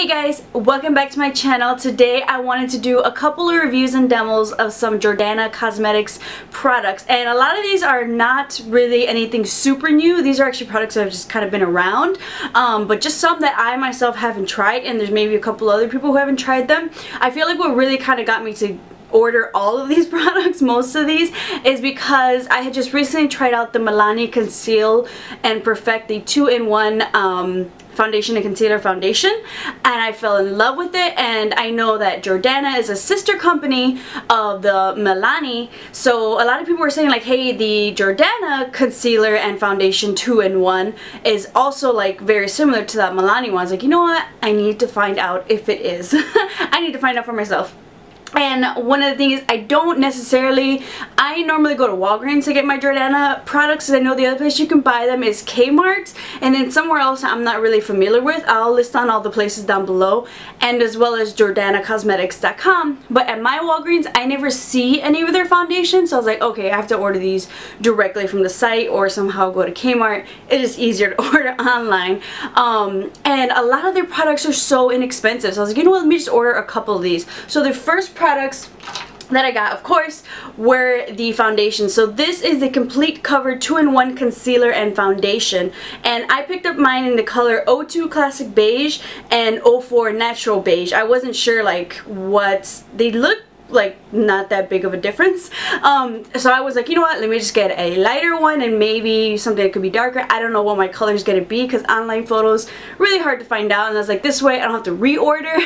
guys, welcome back to my channel. Today I wanted to do a couple of reviews and demos of some Jordana Cosmetics products, and a lot of these are not really anything super new. These are actually products that have just kind of been around, but just some that I myself haven't tried, and there's maybe a couple other people who haven't tried them. I feel like what really kind of got me to order all of these products, most of these, is because I had just recently tried out the Milani Conceal and Perfect, the 2-in-1 foundation and concealer foundation, and I fell in love with it. And I know that Jordana is a sister company of the Milani, so a lot of people were saying like, hey, the Jordana concealer and foundation 2-in-1 is also like very similar to that Milani one. I was like, you know what, I need to find out if it is. I need to find out for myself. And one of the things is I normally go to Walgreens to get my Jordana products, because I know the other place you can buy them is Kmart, and then somewhere else I'm not really familiar with. I'll list on all the places down below, and as well as jordanacosmetics.com. But at my Walgreens I never see any of their foundations, so I was like, okay, I have to order these directly from the site or somehow go to Kmart. It is easier to order online, and a lot of their products are so inexpensive, so I was like, you know what, let me just order a couple of these. So the first products that I got, of course, were the foundation. So this is the Complete Cover 2-in-1 concealer and foundation, and I picked up mine in the color 02 Classic Beige and 04 Natural Beige. I wasn't sure like what they look like, not that big of a difference, so I was like, you know what, let me just get a lighter one and maybe something that could be darker. I don't know what my color is gonna be because online photos really hard to find out, and I was like, this way I don't have to reorder,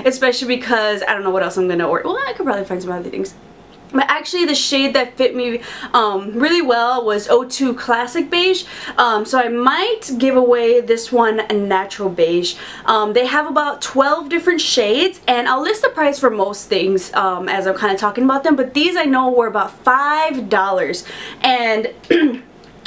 especially because I don't know what else I'm gonna order. Well, I could probably find some other things. But actually the shade that fit me really well was 02 Classic Beige, so I might give away this one a Natural Beige. They have about 12 different shades, and I'll list the price for most things as I'm kind of talking about them, but these I know were about $5, and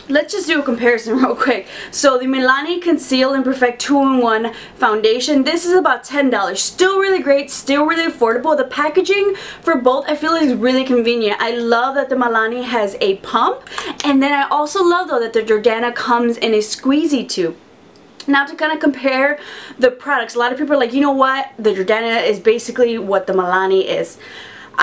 let's just do a comparison real quick. So the Milani Conceal and Perfect 2-in-1 foundation, this is about $10. Still really great, still really affordable. The packaging for both I feel is really convenient. I love that the Milani has a pump, and then I also love though that the Jordana comes in a squeezy tube. Now, to kind of compare the products, a lot of people are like, you know what, the Jordana is basically what the Milani is.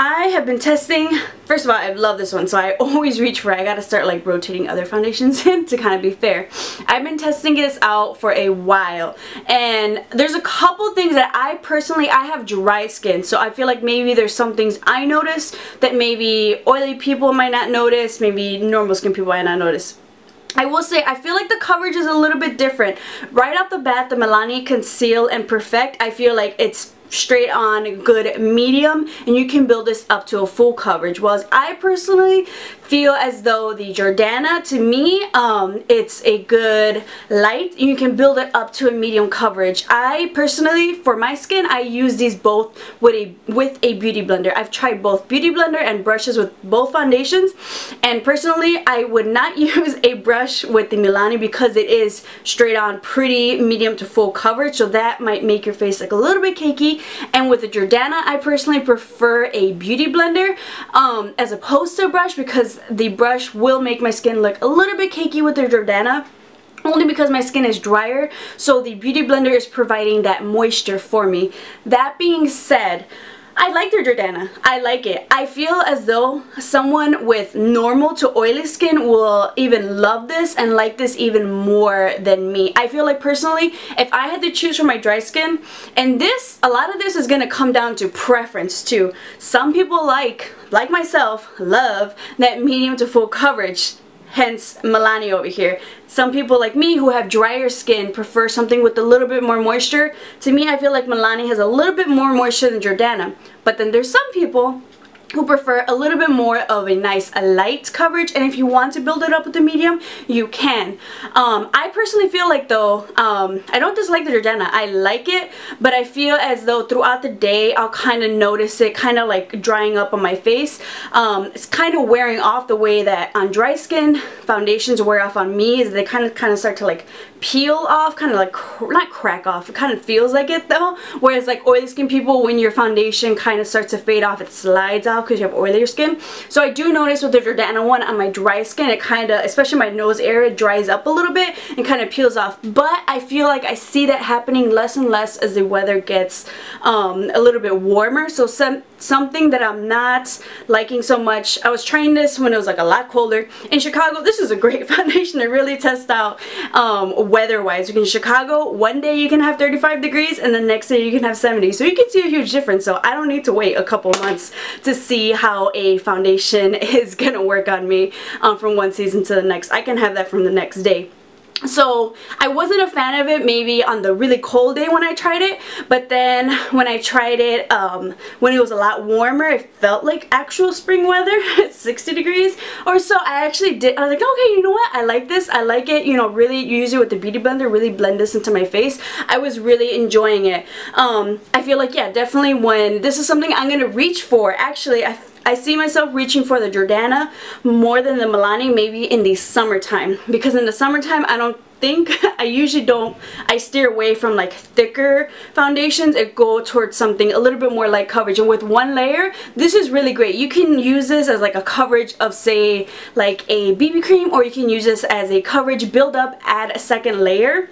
I have been testing, first of all, I love this one, so I always reach for it. I gotta start like rotating other foundations in to kind of be fair. I've been testing this out for a while, and there's a couple things that I have dry skin, so I feel like maybe there's some things I notice that maybe oily people might not notice, maybe normal skin people might not notice. I will say, I feel like the coverage is a little bit different. Right off the bat, the Milani Conceal and Perfect, I feel like it's straight on good medium, and you can build this up to a full coverage, whereas I personally feel as though the Jordana, to me, it's a good light. You can build it up to a medium coverage. I personally, for my skin, I use these both with a beauty blender. I've tried both beauty blender and brushes with both foundations, and personally I would not use a brush with the Milani because it is straight on pretty medium to full coverage, so that might make your face like a little bit cakey. And with the Jordana, I personally prefer a beauty blender as opposed to a brush, because the brush will make my skin look a little bit cakey with the Jordana, only because my skin is drier, so the beauty blender is providing that moisture for me. That being said, I like their Jordana. I like it. I feel as though someone with normal to oily skin will even love this and like this even more than me. I feel like personally, if I had to choose for my dry skin, and this, a lot of this is going to come down to preference too. Some people like myself, love that medium to full coverage. Hence Milani over here. Some people like me who have drier skin prefer something with a little bit more moisture. To me, I feel like Milani has a little bit more moisture than Jordana. But then there's some people who prefer a little bit more of a nice light coverage, and if you want to build it up with the medium, you can. I personally feel like though, I don't dislike the Jordana. I like it, but I feel as though throughout the day I'll kind of notice it kind of like drying up on my face. It's kind of wearing off the way that on dry skin foundations wear off on me, is they kind of start to like peel off, kind of like not crack off. It kind of feels like it though, whereas like oily skin people, when your foundation kind of starts to fade off, it slides off have because you have oilier skin. So I do notice with the Jordana one on my dry skin, it kind of, especially my nose area, dries up a little bit and kind of peels off. But I feel like I see that happening less and less as the weather gets a little bit warmer. So something that I'm not liking so much, I was trying this when it was like a lot colder. In Chicago, this is a great foundation to really test out weather-wise. Because in Chicago, one day you can have 35 degrees and the next day you can have 70. So you can see a huge difference. So I don't need to wait a couple months to see how a foundation is gonna work on me from one season to the next. I can have that from the next day. So I wasn't a fan of it maybe on the really cold day when I tried it, but then when I tried it when it was a lot warmer, it felt like actual spring weather at 60 degrees or so. I was like, okay, you know what, I like this, I like it, you know, really use it with the beauty blender, really blend this into my face. I was really enjoying it. I feel like, yeah, definitely when this is something I'm gonna reach for. Actually, I see myself reaching for the Jordana more than the Milani maybe in the summertime, because in the summertime I don't think, I usually don't, I steer away from like thicker foundations and go towards something a little bit more light coverage. And with one layer, this is really great. You can use this as like a coverage of, say, like a BB cream, or you can use this as a coverage, build up, add a second layer,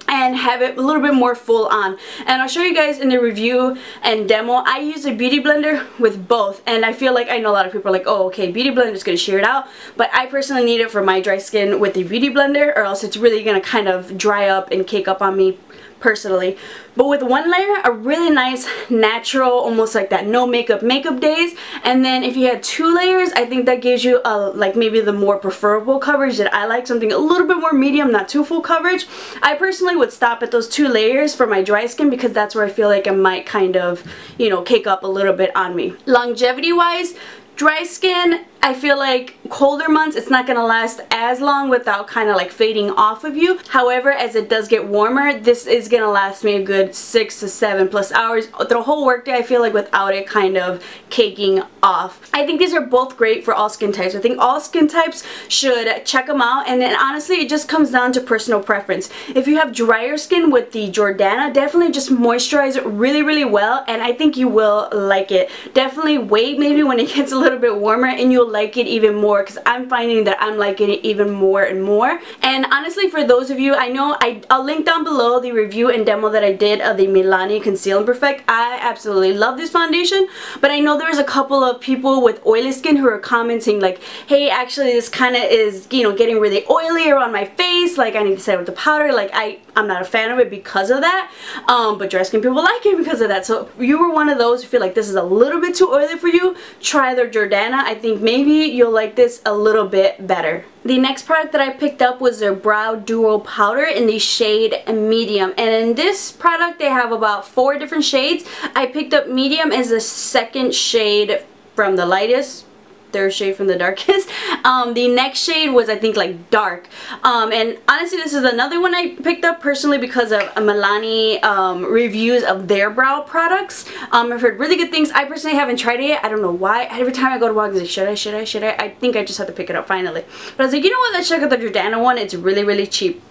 and have it a little bit more full on. And I'll show you guys in the review and demo. I use a beauty blender with both, and I feel like, I know a lot of people are like, oh, okay, beauty blender is going to shear it out, but I personally need it for my dry skin with the beauty blender, or else it's really going to kind of dry up and cake up on me personally. But with one layer, a really nice natural, almost like that no makeup days. And then if you had two layers, I think that gives you a, like maybe the more preferable coverage that I like, something a little bit more medium, not too full coverage. I personally would stop at those 2 layers for my dry skin, because that's where I feel like it might kind of, you know, cake up a little bit on me. Longevity wise, dry skin, I feel like colder months, it's not going to last as long without kind of like fading off of you. However, as it does get warmer, this is going to last me a good 6 to 7+ hours. The whole workday, I feel like, without it kind of caking off. I think these are both great for all skin types. I think all skin types should check them out. And then honestly, it just comes down to personal preference. If you have drier skin with the Jordana, definitely just moisturize it really, really well, and I think you will like it. Definitely wait maybe when it gets a little bit warmer and you'll like it even more, because I'm finding that I'm liking it even more and more. And honestly, for those of you, I know I'll link down below the review and demo that I did of the Milani Conceal and Perfect. I absolutely love this foundation, but I know there's a couple of people with oily skin who are commenting like, hey, actually this kind of is, you know, getting really oily around my face, like I need to set with the powder. Like I'm not a fan of it because of that, but dry skin people like it because of that. So if you were one of those who feel like this is a little bit too oily for you, try the Jordana. I think maybe you'll like this a little bit better. The next product that I picked up was their Brow Duo Powder in the shade Medium. And in this product, they have about 4 different shades. I picked up Medium as the second shade from the lightest, third shade from the darkest. The next shade was, I think, like dark. And honestly, this is another one I picked up personally because of Milani reviews of their brow products. I've heard really good things. I personally haven't tried it yet. I don't know why. Every time I go to Walgreens, like, should I? I think I just have to pick it up finally. But I was like, you know what? Let's check out the Jordana one. It's really, really cheap.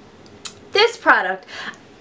This product,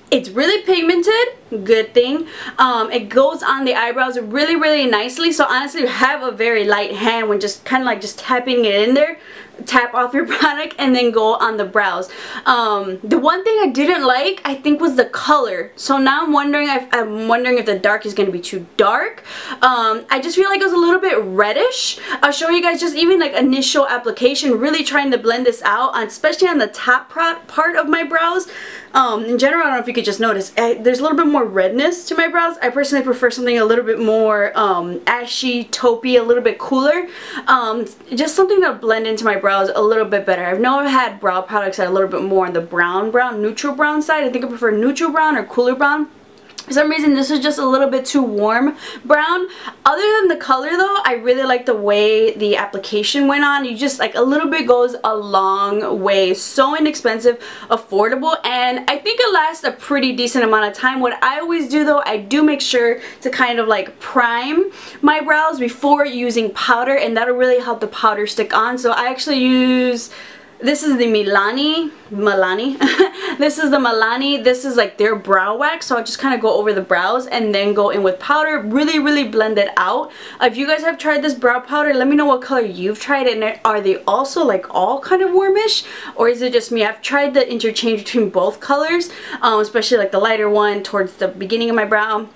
it's really pigmented, good thing. It goes on the eyebrows really, really nicely. So honestly, you have a very light hand when just kind of like just tapping it in there. Tap off your product and then go on the brows. The one thing I didn't like, I think, was the color. So now I'm wondering if the dark is going to be too dark. I just feel like it was a little bit reddish. I'll show you guys just even like initial application, really trying to blend this out, especially on the top part of my brows. In general, I don't know if you could just notice, there's a little bit more redness to my brows. I personally prefer something a little bit more ashy, taupey, a little bit cooler. Just something that'll blend into my brows a little bit better. I've never had brow products that are a little bit more on the brown, neutral brown side. I think I prefer neutral brown or cooler brown. For some reason, this is just a little bit too warm brown. Other than the color though, I really like the way the application went on. You just like a little bit goes a long way. So inexpensive, affordable, and I think it lasts a pretty decent amount of time. What I always do though, I do make sure to kind of like prime my brows before using powder, and that'll really help the powder stick on. So I actually use This is the Milani. This is the Milani. This is like their brow wax, so I'll just kind of go over the brows and then go in with powder. Really blend it out. If you guys have tried this brow powder, let me know what color you've tried, and are they also like all kind of warmish, or is it just me? I've tried the interchange between both colors, especially like the lighter one towards the beginning of my brow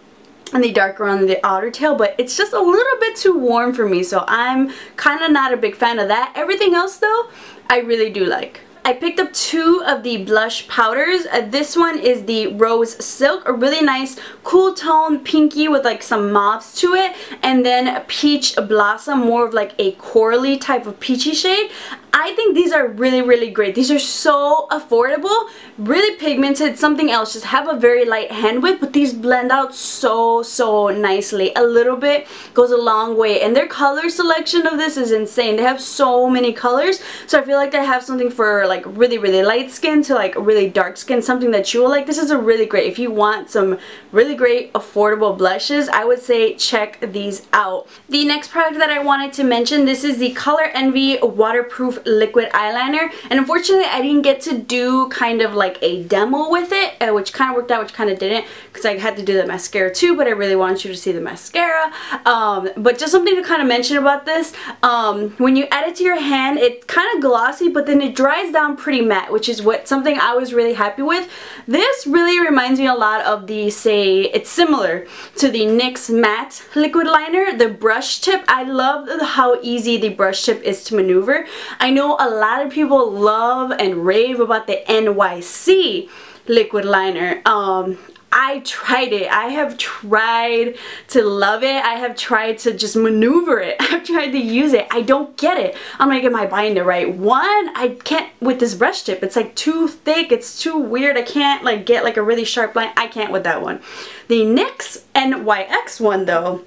and the darker on the outer tail, but it's just a little bit too warm for me, so I'm kind of not a big fan of that. Everything else though, I really do like. I picked up 2 of the blush powders. This one is the Rose Silk, a really nice cool tone pinky with like some mauves to it, and then Peach Blossom, more of like a corally type of peachy shade. I think these are really great. These are so affordable, really pigmented, something else. Just have a very light hand width, but these blend out so nicely. A little bit goes a long way, and their color selection of this is insane. They have so many colors, so I feel like they have something for like really light skin to like really dark skin, something that you will like. This is a really great, if you want some really great affordable blushes, I would say check these out. The next product that I wanted to mention, this is the Color Envy Waterproof Liquid Eyeliner, and unfortunately I didn't get to do kind of like a demo with it, which kind of worked out, which kind of didn't, because I had to do the mascara too, but I really want you to see the mascara. But just something to kind of mention about this, when you add it to your hand, it's kind of glossy, but then it dries down pretty matte, which is something I was really happy with. This really reminds me a lot of the, it's similar to the NYX Matte Liquid Liner, the brush tip. I love how easy the brush tip is to maneuver. I know a lot of people love and rave about the NYC liquid liner. I tried it. I have tried to love it. I have tried to just maneuver it. I've tried to use it. I don't get it. I'm like, am I buying the right one? I can't with this brush tip. It's like too thick. It's too weird. I can't like get like a really sharp line. I can't with that one. The NYX NYX one though,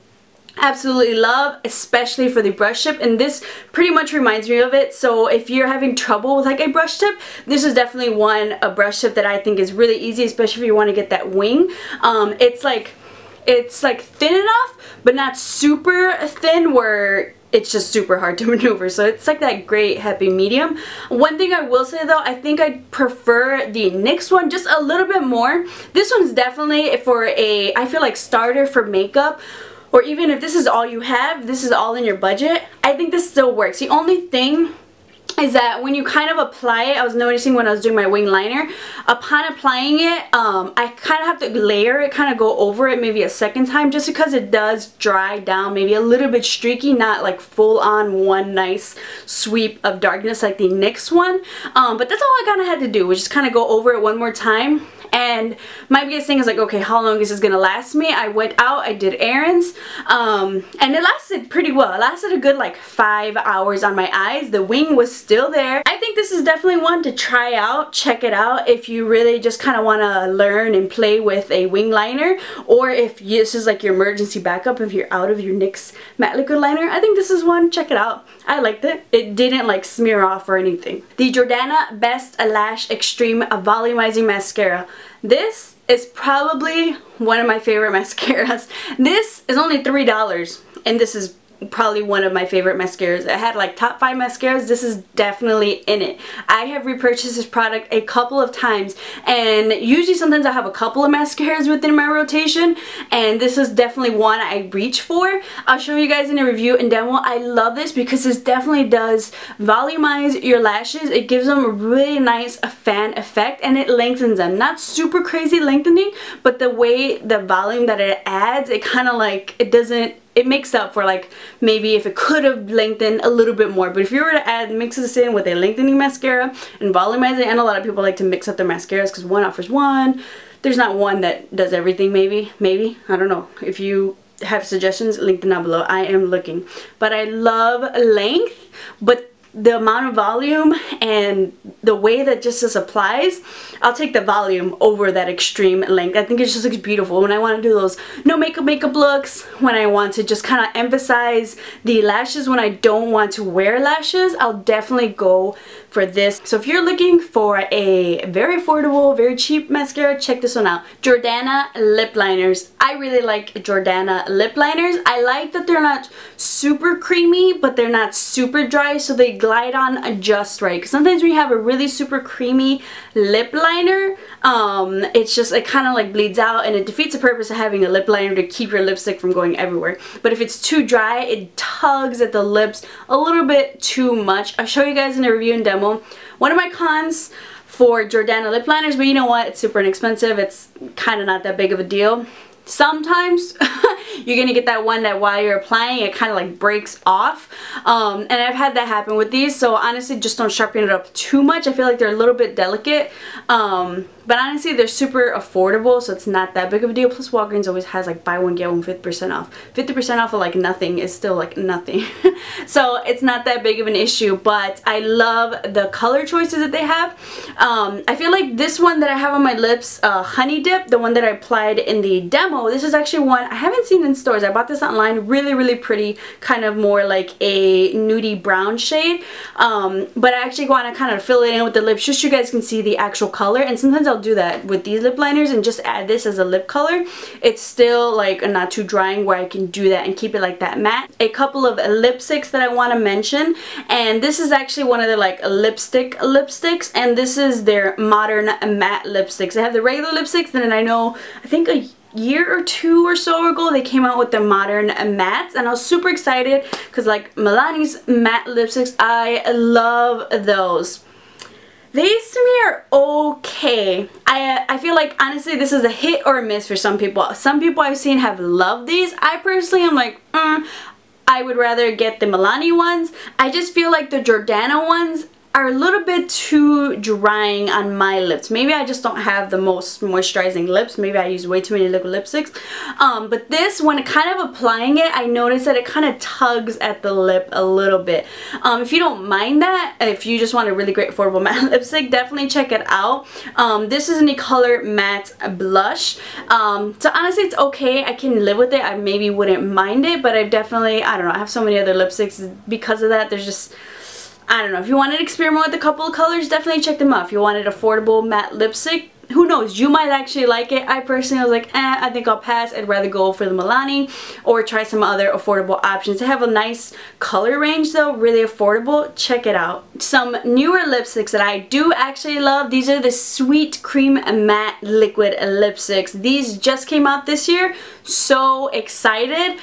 absolutely love, especially for the brush tip, and this pretty much reminds me of it. So if you're having trouble with like a brush tip, this is definitely a brush tip that I think is really easy, especially if you want to get that wing. It's like thin enough but not super thin where it's just super hard to maneuver, so it's like that great happy medium. One thing I will say though, I think I prefer the NYX one just a little bit more. This one's definitely for a, I feel like, starter for makeup, or even if this is all you have, this is all in your budget, I think this still works. The only thing is that when you kind of apply it, I was noticing when I was doing my wing liner, upon applying it, I kind of have to layer it, kind of go over it maybe a second time, just because it does dry down, maybe a little bit streaky, not like full on one nice sweep of darkness like the NYX one. But that's all I kind of had to do, was just kind of go over it one more time. And my biggest thing is like, okay, how long is this gonna last me? I went out, I did errands, and it lasted pretty well. It lasted a good like 5 hours on my eyes. The wing was still there. I think this is definitely one to try out, check it out if you really just kind of want to learn and play with a wing liner, or if this is like your emergency backup if you're out of your NYX matte liquid liner. I think this is one, check it out. I liked it. It didn't like smear off or anything. The Jordana Best Lash Extreme Volumizing Mascara. This is probably one of my favorite mascaras. This is only $3, and this is probably one of my favorite mascaras. I had like top 5 mascaras. This is definitely in it. I have repurchased this product a couple of times, and usually sometimes I have a couple of mascaras within my rotation, and this is definitely one I reach for. I'll show you guys in a review and demo. I love this because this definitely does volumize your lashes. It gives them a really nice fan effect, and it lengthens them. Not super crazy lengthening, but the way the volume that it adds, it kind of like, it makes up for like maybe if it could have lengthened a little bit more. But if you were to mix this in with a lengthening mascara and volumize it, and a lot of people like to mix up their mascaras because one offers one. There's not one that does everything, maybe, I don't know. If you have suggestions, link them down below. I am looking. But I love length, but the amount of volume and the way that just this applies, I'll take the volume over that extreme length. I think it just looks beautiful when I want to do those no makeup looks, when I want to just kind of emphasize the lashes, when I don't want to wear lashes. I'll definitely go for this. So if you're looking for a very affordable, very cheap mascara, check this one out. Jordana lip liners. I really like Jordana lip liners. I like that they're not super creamy, but they're not super dry, so they glide on just right. Because sometimes when you have a really super creamy lip liner, it's just, it kind of like bleeds out, and it defeats the purpose of having a lip liner to keep your lipstick from going everywhere. But if it's too dry, it tugs at the lips a little bit too much. I'll show you guys in a review and demo. One of my cons for Jordana lip liners, but you know what, it's super inexpensive, it's kind of not that big of a deal. Sometimes you're gonna get that one that while you're applying it kind of like breaks off, and I've had that happen with these, so honestly just don't sharpen it up too much. I feel like they're a little bit delicate, but honestly they're super affordable, so it's not that big of a deal. Plus Walgreens always has like buy one get one 50% off. 50% off of like nothing is still like nothing. So it's not that big of an issue, but I love the color choices that they have. I feel like this one that I have on my lips, Honey Dip, the one that I applied in the demo, this is actually one I haven't seen in stores. I bought this online. Really, really pretty, kind of more like a nudie brown shade, but I actually want to kind of fill it in with the lips just so you guys can see the actual color. And sometimes I'll do that with these lip liners and just add this as a lip color. It's still like not too drying where I can do that and keep it like that matte. A couple of lipsticks that I want to mention, and this is actually one of their like lipsticks, and this is their modern matte lipsticks. They have the regular lipsticks, and then I think a year or two or so ago they came out with the modern mattes, and I was super excited because like Milani's matte lipsticks, I love those. These to me are okay. I feel like honestly this is a hit or a miss for some people. Some people I've seen have loved these. I personally am like, I would rather get the Milani ones. I just feel like the Jordana ones are a little bit too drying on my lips. Maybe I just don't have the most moisturizing lips. Maybe I use way too many liquid lipsticks. But this, when kind of applying it, I notice that it kind of tugs at the lip a little bit. If you don't mind that, if you just want a really great affordable matte lipstick, definitely check it out. This is in the color Matte Blush. So honestly, it's okay. I can live with it. I maybe wouldn't mind it, but I don't know, I have so many other lipsticks because of that. There's just, I don't know. If you wanted to experiment with a couple of colors, definitely check them out. If you wanted affordable matte lipstick, who knows, you might actually like it. I personally was like, I think I'll pass. I'd rather go for the Milani or try some other affordable options. They have a nice color range though, really affordable. Check it out. Some newer lipsticks that I do actually love, these are the Sweet Cream Matte Liquid Lipsticks. These just came out this year. So excited.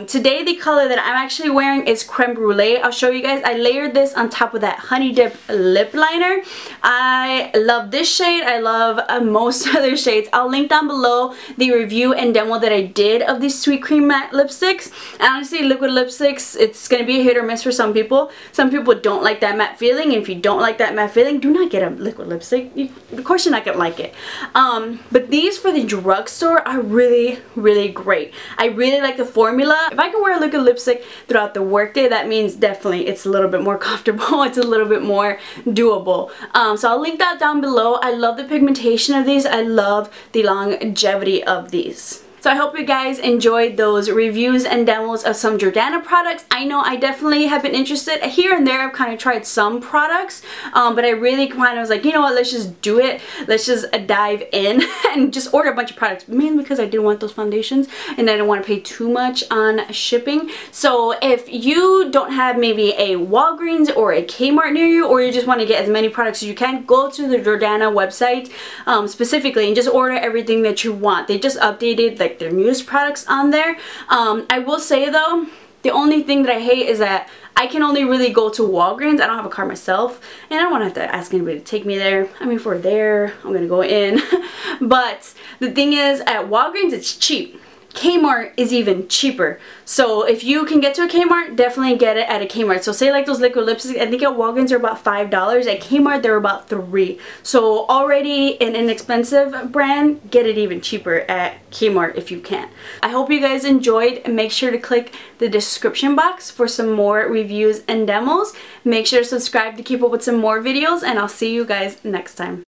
Today the color that I'm actually wearing is Creme Brulee. I'll show you guys. I layered this on top of that Honey Dip lip liner. I love this shade. I love most other shades. I'll link down below the review and demo that I did of these Sweet Cream Matte lipsticks. And honestly, liquid lipsticks, it's going to be a hit or miss for some people. Some people don't like that matte feeling, and if you don't like that matte feeling, do not get a liquid lipstick. Of course you're not going to like it. But these for the drugstore are really, really great. I really like the formula. If I can wear a liquid lipstick throughout the workday, that means definitely it's a little bit more comfortable. It's a little bit more doable. So I'll link that down below. I love the pigmentation of these. I love the longevity of these. So I hope you guys enjoyed those reviews and demos of some Jordana products. I know I definitely have been interested. Here and there I've kind of tried some products, but I really kind of was like, you know what, let's just do it. Let's just dive in and just order a bunch of products, mainly because I didn't want those foundations and I didn't want to pay too much on shipping. So if you don't have maybe a Walgreens or a Kmart near you, or you just want to get as many products as you can, go to the Jordana website specifically and just order everything that you want. They just updated like their newest products on there. I will say though, the only thing that I hate is that I can only really go to Walgreens. I don't have a car myself, and I don't want to have to ask anybody to take me there. I mean, if we're there, I'm gonna go in. But the thing is, at Walgreens it's cheap. Kmart is even cheaper. So if you can get to a Kmart, definitely get it at a Kmart. So say like those liquid lipsticks, I think at Walgreens are about $5. At Kmart they're about $3. So already an inexpensive brand, get it even cheaper at Kmart if you can. I hope you guys enjoyed, and make sure to click the description box for some more reviews and demos. Make sure to subscribe to keep up with some more videos, and I'll see you guys next time.